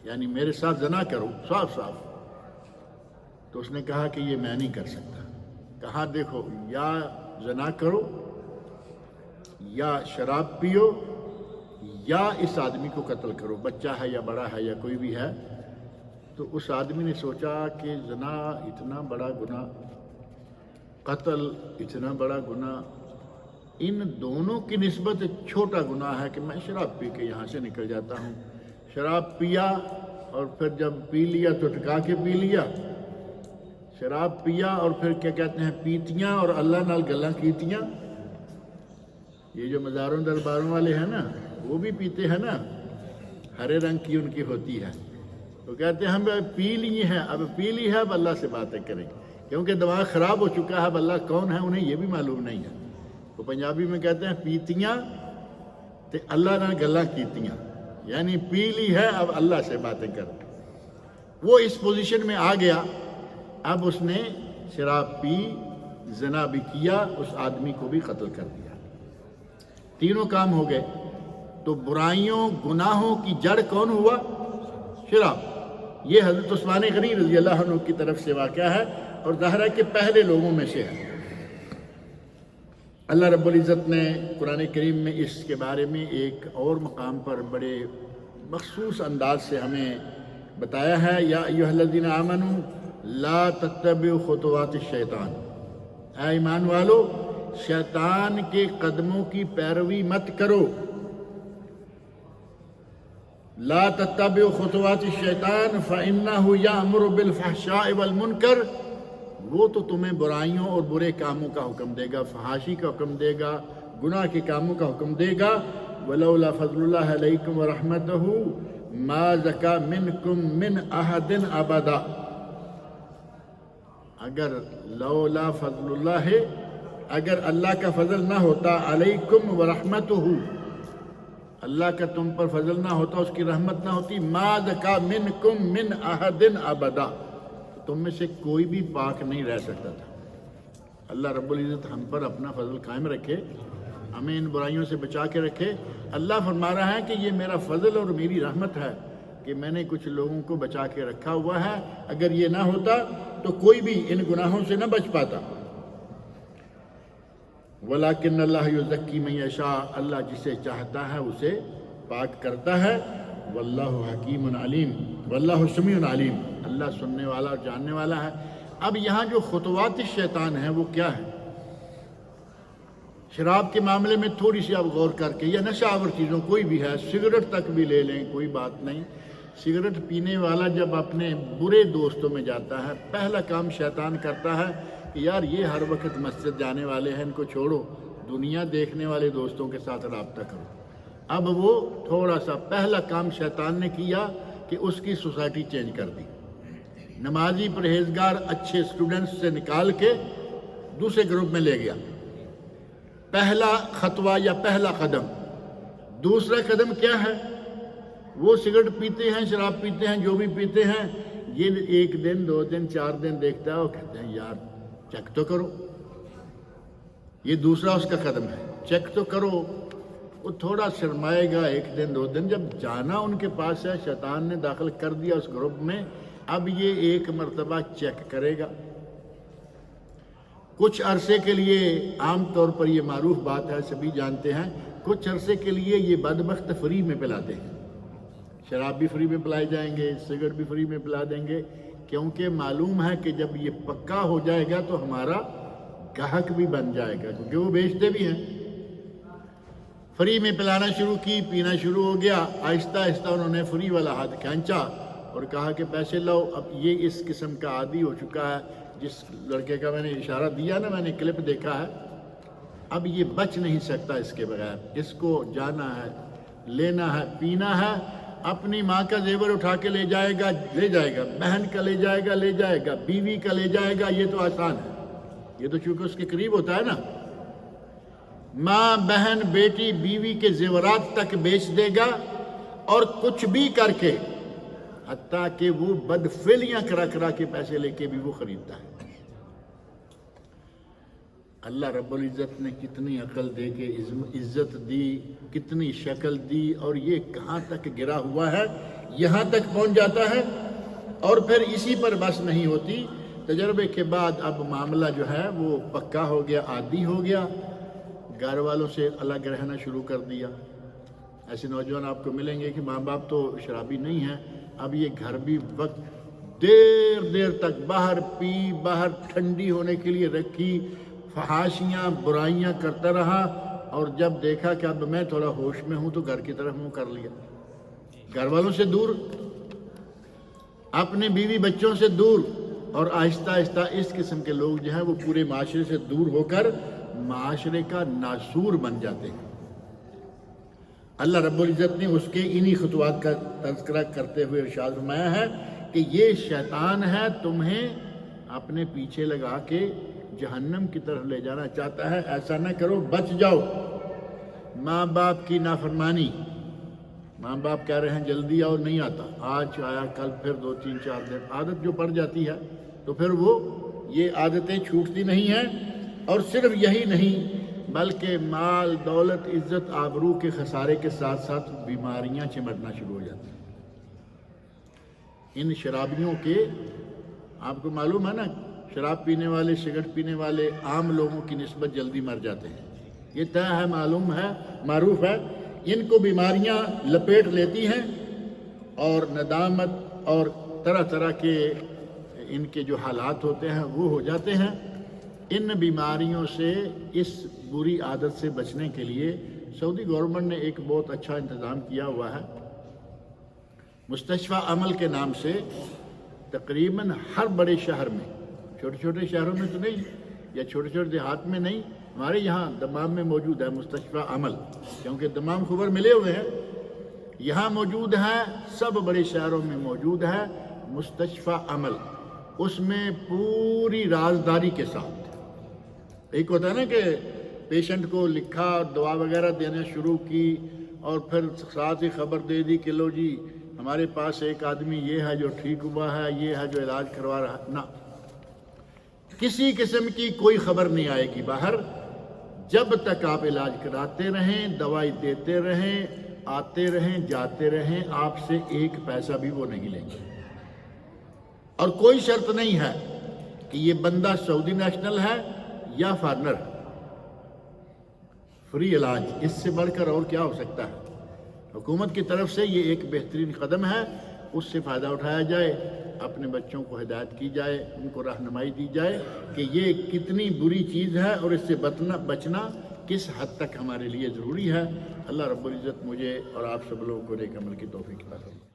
یعنی میرے ساتھ زنا کرو صاف صاف۔ تو اس نے کہا کہ یہ میں نہیں کر سکتا۔ کہا دیکھو یا زنا کرو یا شراب پیو یا اس آدمی کو قتل کرو، بچہ ہے یا بڑا ہے یا کوئی بھی ہے۔ تو اس آدمی نے سوچا کہ زنا اتنا بڑا گناہ، قتل اتنا بڑا گناہ، ان دونوں کی نسبت چھوٹا گناہ ہے کہ میں شراب پی کے یہاں سے نکل جاتا ہوں۔ شراب پیا اور پھر جب پی لیا تو ٹکا کے پی لیا، شراب پیا اور پھر کیا کہتے ہیں پیتیاں اور اللہ نال گلاں کیتیاں۔ یہ جو مزاروں درباروں والے ہیں نا وہ بھی پیتے ہیں نا، ہرے رنگ کی ان کی ہوتی ہے، تو کہتے ہیں ہم پی لی ہیں، اب پی لی ہے، اب اللہ سے باتیں کریں، کیونکہ دماغ خراب ہو چکا ہے، اب اللہ کون ہے انہیں یہ بھی معلوم نہیں ہے۔ تو پنجابی میں کہتے ہیں پیتیاں تے اللہ نال گلاں کیتیاں، یعنی پی لی ہے اب اللہ سے باتیں کر۔ وہ اس پوزیشن میں آ گیا، اب اس نے شراب پی، زنا بھی کیا، اس آدمی کو بھی قتل کر دیا، تینوں کام ہو گئے۔ تو برائیوں گناہوں کی جڑ کون ہوا؟ شراب۔ یہ حضرت عثمان غنی رضی اللہ عنہ کی طرف سے واقعہ ہے اور ظاہر ہے کہ پہلے لوگوں میں سے ہے۔ اللہ رب العزت نے قرآن کریم میں اس کے بارے میں ایک اور مقام پر بڑے مخصوص انداز سے ہمیں بتایا ہے، یا ایھا الذین آمنوا لا تتبعوا خطوات الشیطان، اے ایمان والو شیطان کے قدموں کی پیروی مت کرو۔ لا تتبعوا خطوات الشیطان فإنہ یأمر بالفحشاء والمنکر، وہ تو تمہیں برائیوں اور برے کاموں کا حکم دے گا، فحاشی کا حکم دے گا، گناہ کے کاموں کا حکم دے گا۔ ولولا فضل اللہ علیکم ورحمتہ ما زکا منکم من احد ابدا، اگر لولا فضل اللہ، اگر اللہ کا فضل نہ ہوتا، علیکم ورحمتہ، اللہ کا تم پر فضل نہ ہوتا، اس کی رحمت نہ ہوتی، ما زکا منکم من احد ابدا، تم میں سے کوئی بھی پاک نہیں رہ سکتا تھا۔ اللہ رب العزت ہم پر اپنا فضل قائم رکھے، ہمیں ان برائیوں سے بچا کے رکھے۔ اللہ فرما رہا ہے کہ یہ میرا فضل اور میری رحمت ہے کہ میں نے کچھ لوگوں کو بچا کے رکھا ہوا ہے، اگر یہ نہ ہوتا تو کوئی بھی ان گناہوں سے نہ بچ پاتا۔ وَلَكِنَّ اللَّهَ يُزَكِّي مَن يَشَاءُ، اللہ جسے چاہتا ہے اسے پاک کرتا ہے۔ وَاللَّهُ حَكِيمٌ عَلِيمٌ، وَاللَّهُ سَمِيعٌ عَلِيمٌ، اللہ سننے والا اور جاننے والا ہے۔ اب یہاں جو خطوات الشیطان ہیں وہ کیا ہے؟ شراب کے معاملے میں تھوڑی سی آپ غور کر کے، یا نشہ آور چیزوں کوئی بھی ہے، سگریٹ تک بھی لے لیں کوئی بات نہیں۔ سگریٹ پینے والا جب اپنے برے دوستوں میں جاتا ہے، پہلا کام شیطان کرتا ہے کہ یار یہ ہر وقت مسجد جانے والے ہیں، ان کو چھوڑو، دنیا دیکھنے والے دوستوں کے ساتھ رابطہ کرو۔ اب وہ تھوڑا سا پہلا کام شیطان نے کیا کہ اس کی سوسائٹی چینج کر دی، نمازی پرہیزگار اچھے اسٹوڈنٹس سے نکال کے دوسرے گروپ میں لے گیا۔ پہلا خطوہ یا پہلا قدم۔ دوسرا قدم کیا ہے؟ وہ سگریٹ پیتے ہیں، شراب پیتے ہیں، جو بھی پیتے ہیں، یہ ایک دن 2 دن 4 دن دیکھتا ہے اور کہتے ہیں یار چیک تو کرو، یہ دوسرا اس کا قدم ہے، چیک تو کرو۔ وہ تھوڑا شرمائے گا 1 دن 2 دن، جب جانا ان کے پاس ہے، شیطان نے داخل کر دیا اس گروپ میں، اب یہ ایک مرتبہ چیک کرے گا۔ کچھ عرصے کے لیے، عام طور پر یہ معروف بات ہے، سبھی جانتے ہیں، کچھ عرصے کے لیے یہ بدبخت فری میں پلاتے ہیں، شراب بھی فری میں پلائے جائیں گے، سگریٹ بھی فری میں پلا دیں گے، کیونکہ معلوم ہے کہ جب یہ پکا ہو جائے گا تو ہمارا گاہک بھی بن جائے گا، کیونکہ وہ بیچتے بھی ہیں۔ فری میں پلانا شروع کی، پینا شروع ہو گیا، آہستہ آہستہ انہوں نے فری والا ہاتھ کھینچا اور کہا کہ پیسے لاؤ۔ اب یہ اس قسم کا عادی ہو چکا ہے، جس لڑکے کا میں نے اشارہ دیا نا، میں نے کلپ دیکھا ہے، اب یہ بچ نہیں سکتا اس کے بغیر، اس کو جانا ہے، لینا ہے، پینا ہے۔ اپنی ماں کا زیور اٹھا کے لے جائے گا، بہن کا لے جائے گا، بیوی کا لے جائے گا، یہ تو آسان ہے، یہ تو چونکہ اس کے قریب ہوتا ہے نا۔ ماں، بہن، بیٹی، بیوی کے زیورات تک بیچ دے گا، اور کچھ بھی کر کے حتیٰ کہ وہ بدفعلیاں کرا کے پیسے لے کے بھی وہ خریدتا ہے۔ اللہ رب العزت نے کتنی عقل دے کے عزت دی، کتنی شکل دی، اور یہ کہاں تک گرا ہوا ہے، یہاں تک پہنچ جاتا ہے۔ اور پھر اسی پر بس نہیں ہوتی، تجربے کے بعد اب معاملہ جو ہے وہ پکا ہو گیا، عادی ہو گیا، گھر والوں سے الگ رہنا شروع کر دیا۔ ایسے نوجوان آپ کو ملیں گے کہ ماں باپ تو شرابی نہیں ہیں، اب یہ گھر بھی وقت دیر تک باہر پی، باہر ٹھنڈی ہونے کے لیے رکھی، فحاشیاں برائیاں کرتا رہا، اور جب دیکھا کہ اب میں تھوڑا ہوش میں ہوں تو گھر کی طرف منہ کر لیا، گھر والوں سے دور، اپنے بیوی بچوں سے دور، اور آہستہ آہستہ اس قسم کے لوگ جو ہیں وہ پورے معاشرے سے دور ہو کر معاشرے کا ناسور بن جاتے ہیں۔ اللہ رب العزت نے اس کے انہی خطوات کا تذکرہ کرتے ہوئے ارشاد فرمایا ہے کہ یہ شیطان ہے، تمہیں اپنے پیچھے لگا کے جہنم کی طرف لے جانا چاہتا ہے، ایسا نہ کرو، بچ جاؤ۔ ماں باپ کی نافرمانی، ماں باپ کہہ رہے ہیں جلدی آؤ، نہیں آتا، آج آیا کل پھر 2 3 4 دن، عادت جو پڑ جاتی ہے تو پھر وہ یہ عادتیں چھوٹتی نہیں ہیں۔ اور صرف یہی نہیں بلکہ مال، دولت، عزت، آبرو کے خسارے کے ساتھ ساتھ بیماریاں چمٹنا شروع ہو جاتی ہیں۔ ان شرابیوں کے، آپ کو معلوم ہے نا، شراب پینے والے، سگریٹ پینے والے عام لوگوں کی نسبت جلدی مر جاتے ہیں، یہ طے ہے، معلوم ہے، معروف ہے۔ ان کو بیماریاں لپیٹ لیتی ہیں، اور ندامت اور طرح طرح کے ان کے جو حالات ہوتے ہیں وہ ہو جاتے ہیں۔ ان بیماریوں سے، اس بری عادت سے بچنے کے لیے سعودی گورنمنٹ نے ایک بہت اچھا انتظام کیا ہوا ہے، مستشفیٰ عمل کے نام سے۔ تقریباً ہر بڑے شہر میں، چھوٹے چھوٹے شہروں میں تو نہیں، یا چھوٹے چھوٹے دیہات میں نہیں، ہمارے یہاں دمام میں موجود ہے مستشفیٰ عمل، کیونکہ دمام خبر ملے ہوئے ہیں، یہاں موجود ہے، سب بڑے شہروں میں موجود ہے مستشفیٰ عمل۔ اس میں پوری رازداری کے ساتھ، ایک ہوتا ہے نا کہ پیشنٹ کو لکھا، دوا وغیرہ دینا شروع کی، اور پھر ساتھ ہی خبر دے دی کہ لو جی ہمارے پاس ایک آدمی یہ ہے جو ٹھیک ہوا ہے، یہ ہے جو علاج کروا رہا ہے، نہ، کسی قسم کی کوئی خبر نہیں آئے گی باہر، جب تک آپ علاج کراتے رہیں، دوائی دیتے رہیں، آتے رہیں، جاتے رہیں، آپ سے ایک پیسہ بھی وہ نہیں لیں گے۔ اور کوئی شرط نہیں ہے کہ یہ بندہ سعودی نیشنل ہے یا فارنر، فری علاج، اس سے بڑھ کر اور کیا ہو سکتا ہے۔ حکومت کی طرف سے یہ ایک بہترین قدم ہے، اس سے فائدہ اٹھایا جائے، اپنے بچوں کو ہدایت کی جائے، ان کو رہنمائی دی جائے کہ یہ کتنی بری چیز ہے اور اس سے بچنا کس حد تک ہمارے لیے ضروری ہے۔ اللہ رب العزت مجھے اور آپ سب لوگوں کو نیک عمل کی توفیق عطا فرمائے۔